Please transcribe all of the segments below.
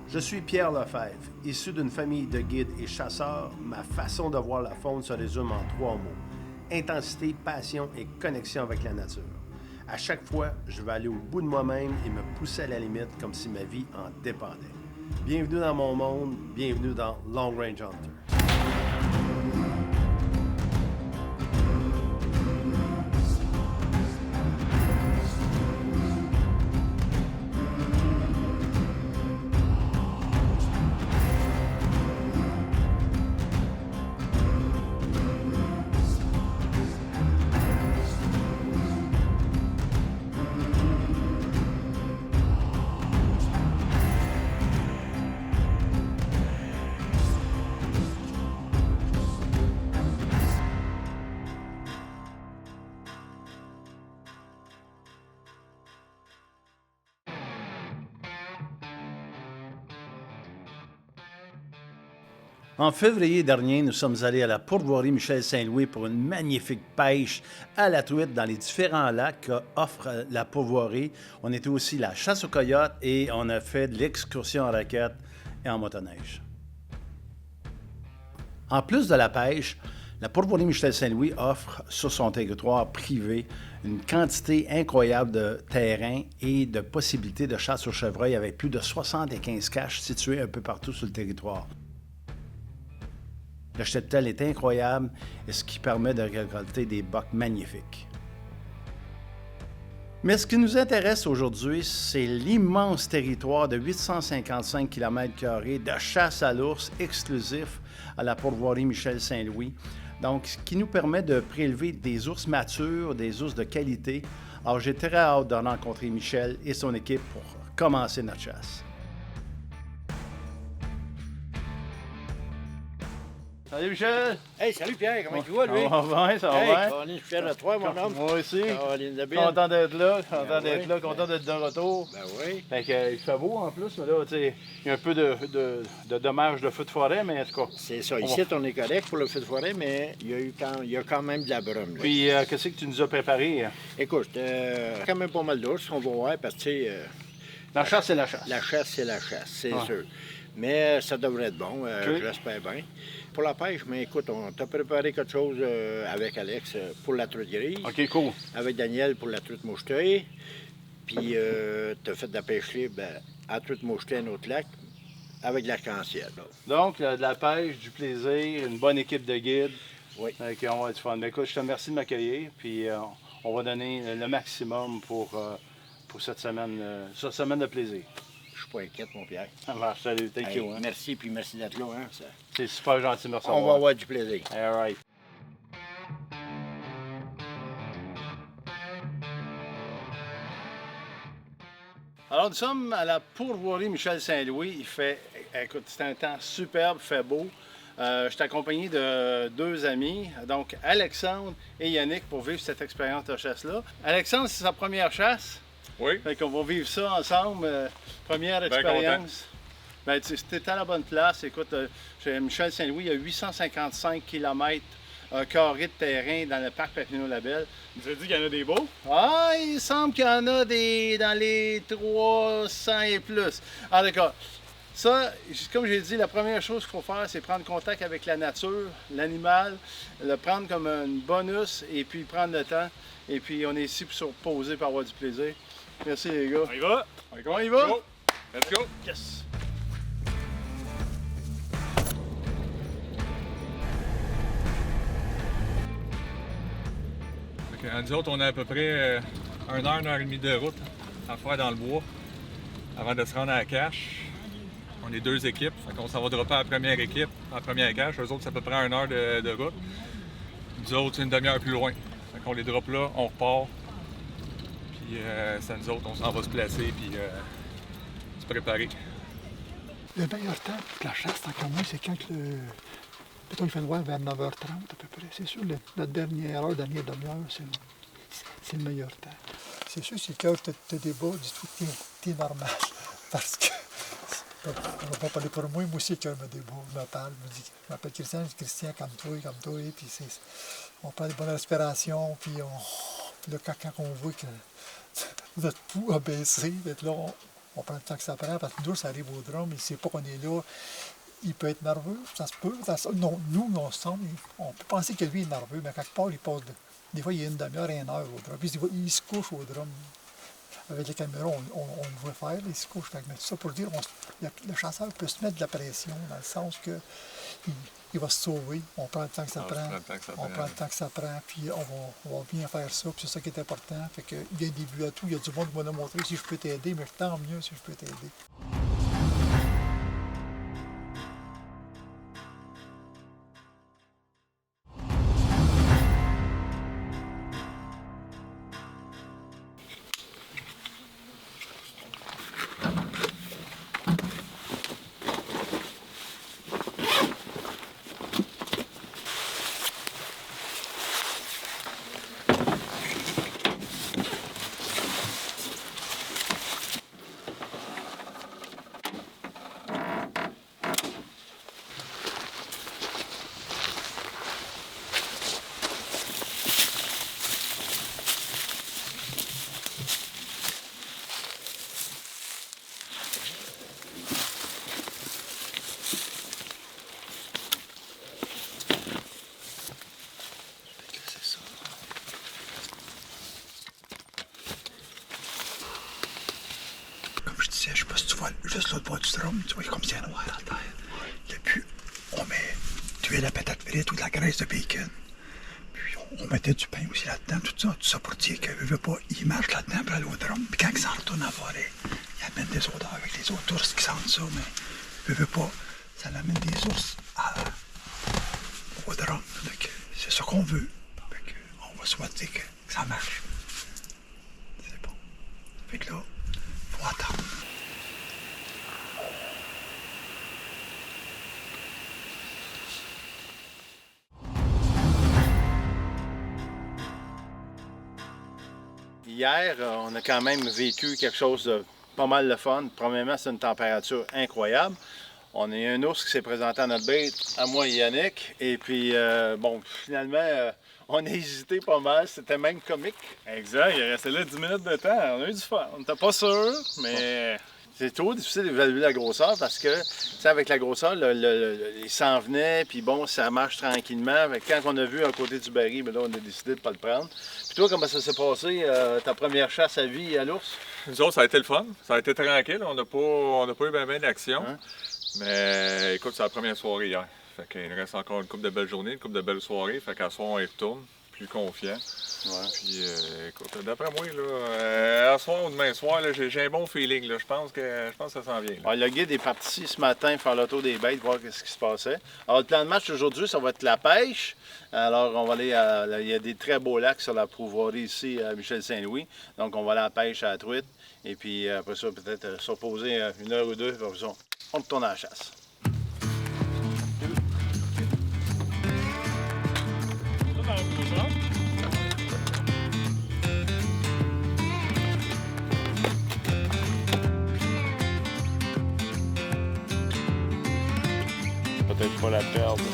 Je suis Pierre Lefebvre. Issu d'une famille de guides et chasseurs, ma façon de voir la faune se résume en 3 mots. Intensité, passion et connexion avec la nature. À chaque fois, je vais aller au bout de moi-même et me pousser à la limite comme si ma vie en dépendait. Bienvenue dans mon monde, bienvenue dans Long Range Hunter. En février dernier, nous sommes allés à la pourvoirie Michel Saint-Louis pour une magnifique pêche à la truite dans les différents lacs qu'offre la pourvoirie. On était aussi la chasse aux coyotes et on a fait de l'excursion en raquette et en motoneige. En plus de la pêche, la pourvoirie Michel Saint-Louis offre sur son territoire privé une quantité incroyable de terrains et de possibilités de chasse au chevreuil avec plus de 75 caches situées un peu partout sur le territoire. Le cheptel est incroyable, et ce qui permet de récolter des bocs magnifiques. Mais ce qui nous intéresse aujourd'hui, c'est l'immense territoire de 855 km² de chasse à l'ours exclusif à la pourvoirie Michel Saint-Louis, donc ce qui nous permet de prélever des ours matures, des ours de qualité. Alors j'ai très hâte de rencontrer Michel et son équipe pour commencer notre chasse. Salut Michel! Hey, salut Pierre, comment tu vas, lui? Ça va bien, ça va Hey, bien? Colin, je suis fier de toi, mon homme. Moi aussi. Colin de Bill. Content d'être là, oui. content d'être de retour. Ben oui. Fait que, il fait beau en plus, mais là, tu sais, il y a un peu de dommages de feu de forêt, mais en tout cas. C'est ça. Ici, on est correct pour le feu de forêt, mais il y a quand même de la brume. Là. Puis, qu'est-ce que tu nous as préparé? Écoute, quand même pas mal d'ours, on va voir, parce que, tu sais... La chasse, c'est la chasse. La chasse, c'est la chasse, c'est Ouais. sûr. Mais ça devrait être bon, Okay. j'espère bien. Pour la pêche, mais écoute, on t'a préparé quelque chose avec Alex pour la truite grise. OK, cool. Avec Daniel pour la truite mouchetée. Puis t'as fait de la pêche libre à truite mouchetée à un autre lac avec de l'arc-en-ciel. là. Donc, de la pêche, du plaisir, une bonne équipe de guides. Oui. On va avoir du fun. Mais écoute, je te remercie de m'accueillir, puis on va donner le maximum pour cette semaine de plaisir. Je suis pas inquiète, mon Pierre. Ça marche, salut, thank Hey, you. Hein. merci, puis merci d'être là. Hein, ça. C'est super gentil, merci. On va avoir du plaisir. All right. Alors, nous sommes à la pourvoirie Michel Saint-Louis. Il fait, écoute, c'est un temps superbe, il fait beau. Je suis accompagné de 2 amis, donc Alexandre et Yannick, pour vivre cette expérience de chasse-là. Alexandre, c'est sa première chasse. Oui. Fait qu'on va vivre ça ensemble. Première expérience. Ben, tu étais à la bonne place. Écoute, chez Michel Saint-Louis, il y a 855 km carrés de terrain dans le parc Papineau-Labelle. Vous avez dit qu'il y en a des beaux? Ah, il semble qu'il y en a dans les 300 et plus. Ah, d'accord. Ça, comme j'ai dit, la première chose qu'il faut faire, c'est prendre contact avec la nature, l'animal, le prendre comme un bonus et puis prendre le temps. Et puis, on est ici pour se reposer, pour avoir du plaisir. Merci, les gars. On y va? On y va? Go! Let's go! Yes! Nous autres, on a à peu près 1 heure et demie de route à faire dans le bois avant de se rendre à la cache. On est 2 équipes, on s'en va dropper à la première équipe, à la première cache. Eux autres, c'est à peu près 1 heure de route. Nous autres, c'est une demi-heure plus loin. On les drop là, on repart. Puis c'est nous autres, on s'en va se placer puis se préparer. Le meilleur temps pour la chasse, tant qu'à moi, c'est quand mettons, il fait noir vers 9h30 à peu près. C'est sûr, la dernière heure, dernière demi-heure, c'est le meilleur temps. C'est sûr, c'est quand tu te débats, du tout, t'es normal. Parce que, on va pas parler pour moi aussi, quand me parle, me dit, je m'appelle Christian, comme toi, puis on prend des bonnes respirations, puis là, quand on voit que notre pouls a baissé, là, on prend le temps que ça prend, parce que nous, ça arrive au drum, il ne sait pas qu'on est là. Il peut être nerveux, ça se peut. Non, nous, on se semble, on peut penser que lui est nerveux, mais quelque part, il passe des fois, il y a une demi-heure, une heure au drum. Puis il se couche au drum. Avec les caméras, on le voit faire, il se couche. Mais tout ça pour dire, le chasseur peut se mettre de la pression, dans le sens que il va se sauver. On prend le temps que ça prend. On prend le temps que ça prend, puis on va bien faire ça. Puis c'est ça qui est important. Fait que, il y a des buts à tout. Il y a du monde qui va nous montrer si je peux t'aider, mais tant mieux si je peux t'aider. Je sais pas si tu vois juste l'autre bord du drum, tu vois comme c'est noir à terre. Depuis, on tuait la patate frite ou de la graisse de bacon. Puis on mettait du pain aussi là-dedans, tout ça pour dire que veut pas, il marche là-dedans pour aller au drum. Puis quand il s'en retourne en forêt, il amène des odeurs avec les autres ours qui sentent ça, mais veut pas, ça l'amène des ours au drum. C'est ça qu'on veut. On va souhaiter que ça marche. C'est bon. Fait que là, faut attendre. Hier, on a quand même vécu quelque chose de pas mal de fun. Premièrement, c'est une température incroyable. On a eu un ours qui s'est présenté à notre bête, à moi et Yannick. Et puis, bon, finalement, on a hésité pas mal. C'était même comique. Exact, il est resté là 10 minutes de temps. On a eu du fun. On n'était pas sûr, mais... C'est trop difficile d'évaluer la grosseur parce que, tu sais, avec la grosseur, il s'en venait, puis bon, ça marche tranquillement. Quand on a vu à côté du baril, ben là, on a décidé de ne pas le prendre. Puis toi, comment ça s'est passé, ta première chasse à vie à l'ours? Nous autres, ça a été le fun. Ça a été tranquille. On n'a pas eu bien d'action. Hein? Mais écoute, c'est la première soirée hier. Fait qu'il reste encore une couple de belles journées, une couple de belles soirées. Fait qu'à soir, on y retourne, plus confiant. Ouais. Puis, écoute, d'après moi, là, à soir ou demain soir, j'ai un bon feeling. Là. Je pense que ça s'en vient. Ouais, le guide est parti ce matin faire le tour des bêtes, voir ce qui se passait. Alors, le plan de match aujourd'hui, ça va être la pêche. Alors, on va aller il y a des très beaux lacs sur la prouvoirie ici à Michel-Saint-Louis. Donc, on va aller à la pêche à la truite. Et puis, après ça, peut-être se reposer une heure ou deux. Après ça, on retourne à la chasse. Peut-être pas la perdre.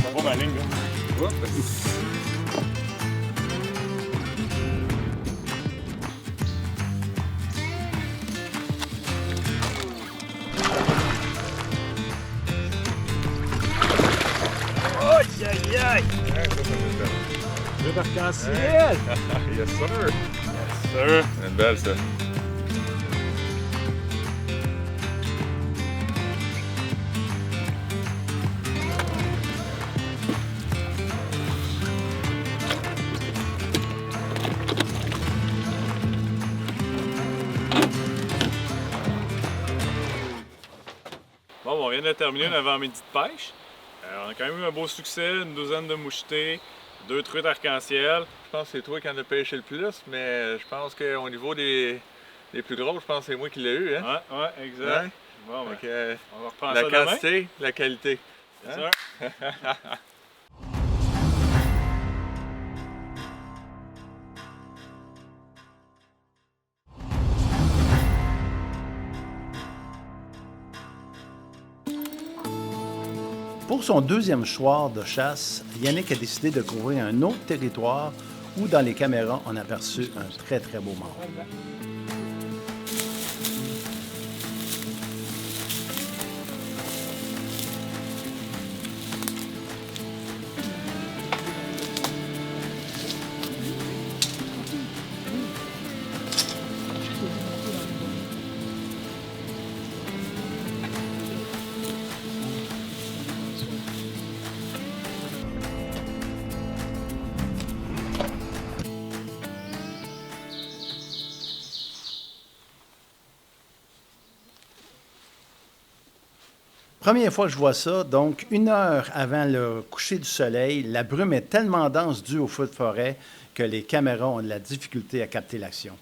Ça va ma ligne, là. Aïe, aïe, aïe! Le arc-en-ciel! Yes, sir! Yes, sir! C'est une belle, ça. Bon, on vient de terminer un avant-midi de pêche. On a quand même eu un beau succès, une douzaine de mouchetés, 2 truites arc-en-ciel. Je pense que c'est toi qui en as pêché le plus, mais je pense qu'au niveau des plus gros, je pense que c'est moi qui l'ai eu. Hein? Ouais, exact. Ouais? Bon, ben, on va reprendre ça demain. La quantité, la qualité. C'est ça. Pour son deuxième soir de chasse, Yannick a décidé de couvrir un autre territoire où, dans les caméras, on a aperçu un très, très beau mort. Première fois que je vois ça, donc 1 heure avant le coucher du soleil, la brume est tellement dense due au feu de forêt que les caméras ont de la difficulté à capter l'action.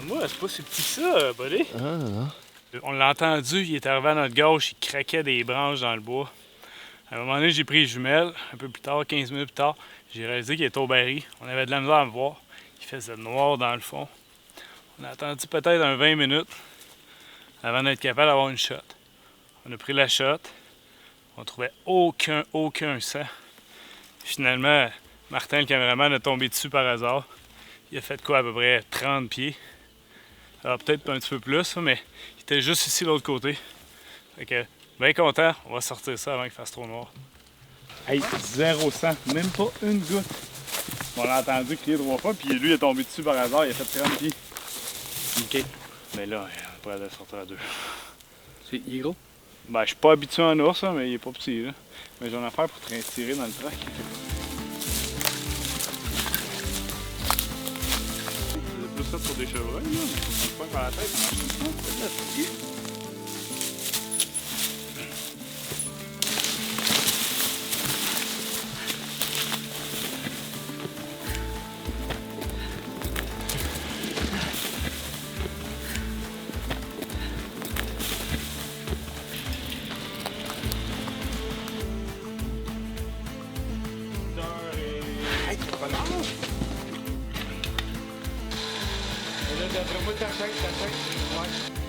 Moi, c'est pas si petit que ça, buddy. Ah, non. On l'a entendu, il est arrivé à notre gauche, il craquait des branches dans le bois. À un moment donné, j'ai pris les jumelles. Un peu plus tard, 15 minutes plus tard, j'ai réalisé qu'il était au baril. On avait de la misère à me voir. Il faisait noir dans le fond. On a attendu peut-être un 20 minutes avant d'être capable d'avoir une shot. On a pris la shot. On trouvait aucun sang. Finalement, Martin, le caméraman, a tombé dessus par hasard. Il a fait quoi, à peu près 30 pieds. Alors peut-être un petit peu plus, mais il était juste ici de l'autre côté. Fait que, bien content, on va sortir ça avant qu'il fasse trop noir. Hey, 0 sang, même pas une goutte. On l'a entendu crier 3 fois, puis lui il est tombé dessus par hasard, il a fait 30 pieds. OK. Mais là, on pourrait le sortir à 2. Il est gros? Ben, je suis pas habitué en ours, hein, mais il est pas petit, là. Mais j'en ai affaire pour te retirer dans le track. C'est plus ça pour des chevreuils, là, mais on le pointe par la tête, on marche comme ça.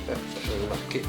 Je vais le marquer.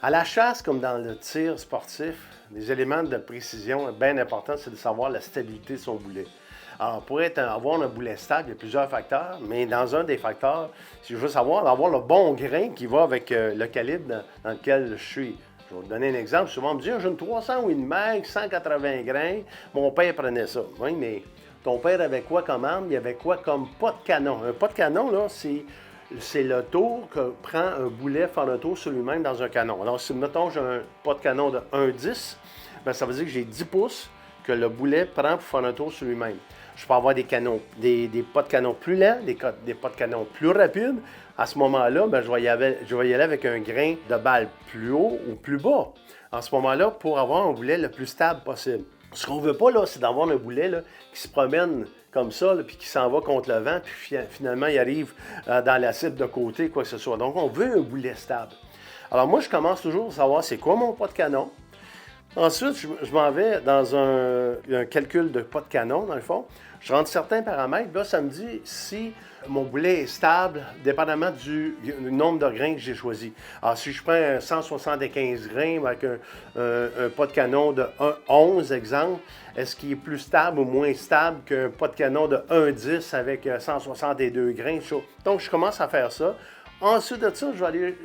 À la chasse, comme dans le tir sportif, les éléments de précision bien importants, c'est de savoir la stabilité de son boulet. Alors, pour avoir un boulet stable, il y a plusieurs facteurs, mais dans un des facteurs, si je veux savoir, d'avoir le bon grain qui va avec le calibre dans lequel je suis. Je vais vous donner un exemple. Souvent, on me dit, j'ai une 300 ou une mag, 180 grains. Mon père prenait ça. Oui, mais ton père avait quoi comme arme? Il avait quoi comme pas de canon? Un pas de canon, là, c'est le tour que prend un boulet faire le tour sur lui-même dans un canon. Alors, si, mettons, j'ai un pas de canon de 1,10, bien, ça veut dire que j'ai 10 pouces que le boulet prend pour faire un tour sur lui-même. Je peux avoir des canons, des pas de canon plus lents, des pas de canon plus rapides. À ce moment-là, bien, je vais y aller avec un grain de balle plus haut ou plus bas. En ce moment-là, pour avoir un boulet le plus stable possible. Ce qu'on ne veut pas, là, c'est d'avoir un boulet là, qui se promène comme ça, là, puis qui s'en va contre le vent, puis finalement, il arrive dans la cible de côté, quoi que ce soit. Donc, on veut un boulet stable. Alors, moi, je commence toujours à savoir c'est quoi mon pas de canon. Ensuite, je m'en vais dans un calcul de pas de canon, dans le fond. Je rentre certains paramètres. Là, ça me dit si mon boulet est stable, dépendamment du nombre de grains que j'ai choisi. Alors, si je prends un 175 grains avec un pas de canon de 11, exemple, est-ce qu'il est plus stable ou moins stable qu'un pas de canon de 1,10 avec 162 grains? Donc, je commence à faire ça. Ensuite de ça, je vais aller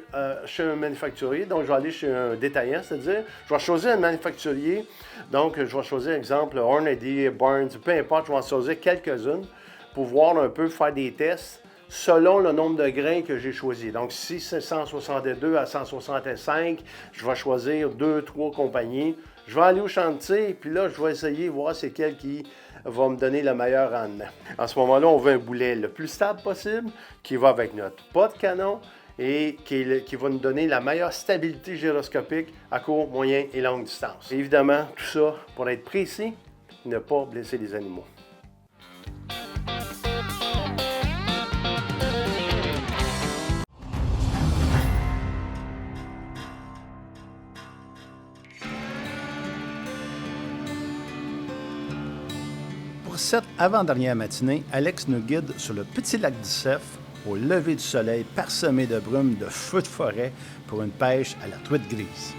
chez un manufacturier, donc je vais aller chez un détaillant, c'est-à-dire, je vais choisir un manufacturier, donc je vais choisir, exemple, Hornady, Barnes, peu importe, je vais en choisir quelques-unes pour voir un peu, faire des tests selon le nombre de grains que j'ai choisi. Donc, si c'est 162 à 165, je vais choisir 2-3 compagnies. Je vais aller au chantier, puis là, je vais essayer, voir c'est quel qui va me donner le meilleur rendement. À ce moment-là, on veut un boulet le plus stable possible, qui va avec notre pas de canon et qui va nous donner la meilleure stabilité gyroscopique à court, moyen et longue distance. Et évidemment, tout ça pour être précis, ne pas blesser les animaux. Pour cette avant-dernière matinée, Alex nous guide sur le petit lac du Cef, au lever du soleil parsemé de brumes de feux de forêt pour une pêche à la truite grise.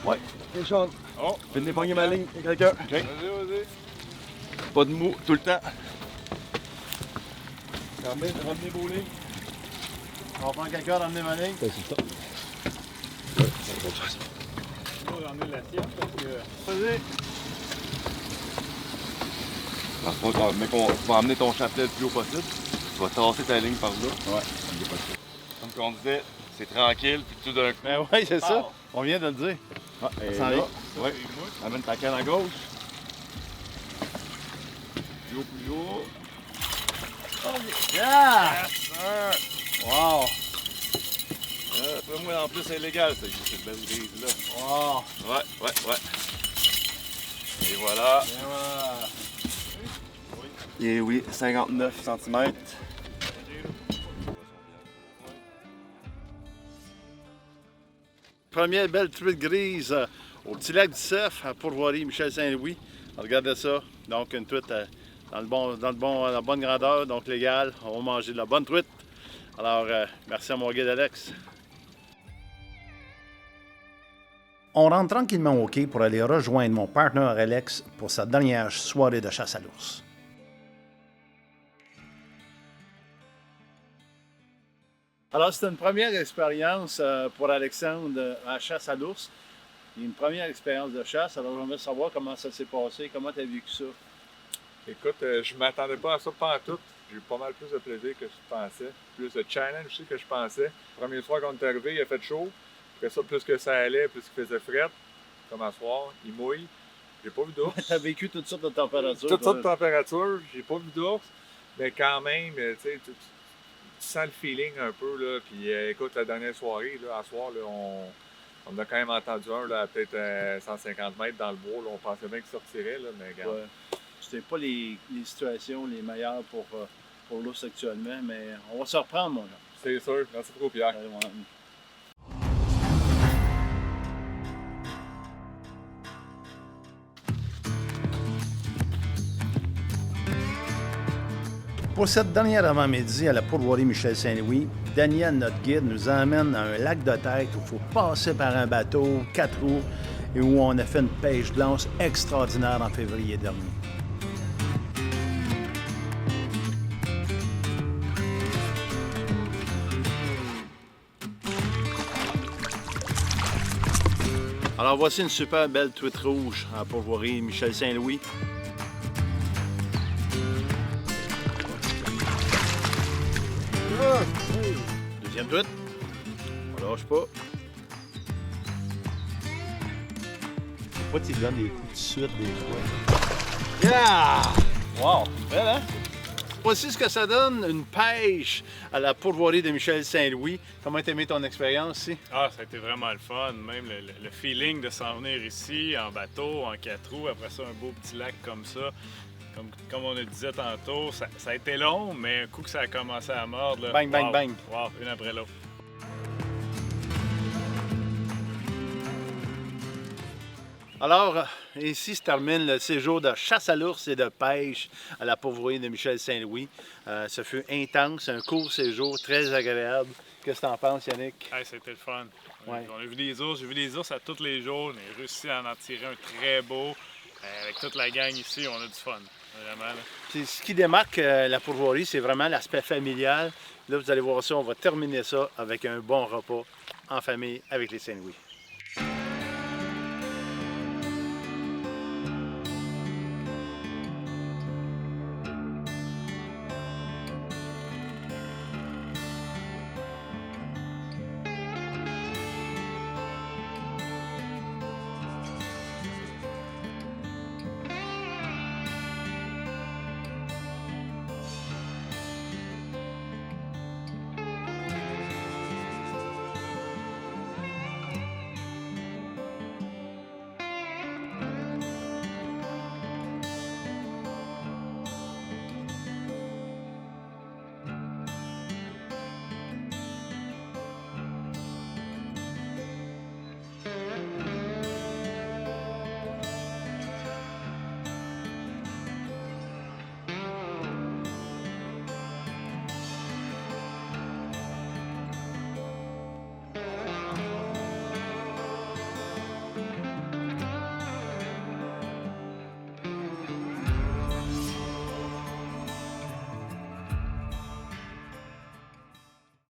Ouais. Ok, Sean. Oh! Viens de pogner ma ligne, quelqu'un. OK. Vas-y, vas-y. Pas de mou, tout le temps. Ramenez vos lignes. On prend quelqu'un d'emmener ma ligne. C'est ça. On va ramener la sienne parce que. Vas-y. Par contre, mais tu vas amener ton chapelet le plus haut possible. Tu vas tasser ta ligne par là. Ouais. Comme on disait, c'est tranquille, puis tout d'un coup. Ben oui, c'est ça. On vient de le dire. Ah, et s'en là, vient. ouais. Amène ta canne à gauche. Plus haut. Yeah! Wow! Moi, en plus, c'est illégal, cette belle grise-là. Wow! Ouais. Et voilà. Et oui, 59 cm. Première belle truite grise au petit lac du Cef, à Pourvoirie, Michel Saint-Louis. Regardez ça. Donc, une truite dans la bonne grandeur, donc légale. On va manger de la bonne truite. Alors, merci à mon guide Alex. On rentre tranquillement au quai pour aller rejoindre mon partenaire Alex pour sa dernière soirée de chasse à l'ours. Alors, c'était une première expérience pour Alexandre à chasse à l'ours. Une première expérience de chasse. Alors, j'aimerais savoir comment ça s'est passé, comment tu as vécu ça. Écoute, je m'attendais pas à ça pantoute. J'ai eu pas mal plus de plaisir que je pensais. Plus de challenge aussi que je pensais. La première fois qu'on est arrivé, il a fait chaud. Après ça, plus que ça allait, plus qu'il faisait fret. Comme à soir, il mouille. J'ai pas vu d'ours. Tu as vécu toutes sortes de températures. Toutes sortes de températures. J'ai pas vu d'ours. Mais quand même, tu sais, tu sens le feeling un peu. Là. Puis écoute, la dernière soirée, là, à soir, là, on a quand même entendu un là, à peut-être 150 mètres dans le bois. Là. On pensait bien qu'il sortirait, là, mais regarde. Ouais. C'était pas les situations les meilleures pour l'ours actuellement, mais on va se reprendre, mon gars. C'est sûr. Merci beaucoup, Pierre. Pour cette dernière avant-midi à la pourvoirie Michel Saint-Louis, Daniel, notre guide, nous emmène à un lac de tête où il faut passer par un bateau, 4 roues, et où on a fait une pêche blanche extraordinaire en février dernier. Alors voici une super belle truite rouge à pourvoirie Michel Saint-Louis. Deuxième truite. On lâche pas. Pourquoi tu donnes des coups de suite des fois? Yeah! Wow! Belle, hein? Voici ce que ça donne, une pêche à la pourvoirie de Michel Saint-Louis. Comment t'as aimé ton expérience ici? Ah, ça a été vraiment le fun. Même le feeling de s'en venir ici, en bateau, en 4 roues, après ça, un beau petit lac comme ça. Comme on le disait tantôt, ça a été long, mais un coup que ça a commencé à mordre, là, Bang, bang, wow, bang. Wow, une après l'autre. Alors, ici se termine le séjour de chasse à l'ours et de pêche à la pourvoirie de Michel Saint-Louis. Ce fut intense, un court séjour, très agréable. Qu'est-ce que tu en penses, Yannick? Hey, c'était le fun. Ouais. On a vu des ours, j'ai vu des ours à tous les jours. On a réussi à en tirer un très beau. Avec toute la gang ici, on a du fun. Vraiment. Là. Puis, ce qui démarque la pourvoirie, c'est vraiment l'aspect familial. Là, vous allez voir ça, on va terminer ça avec un bon repas en famille avec les Saint-Louis.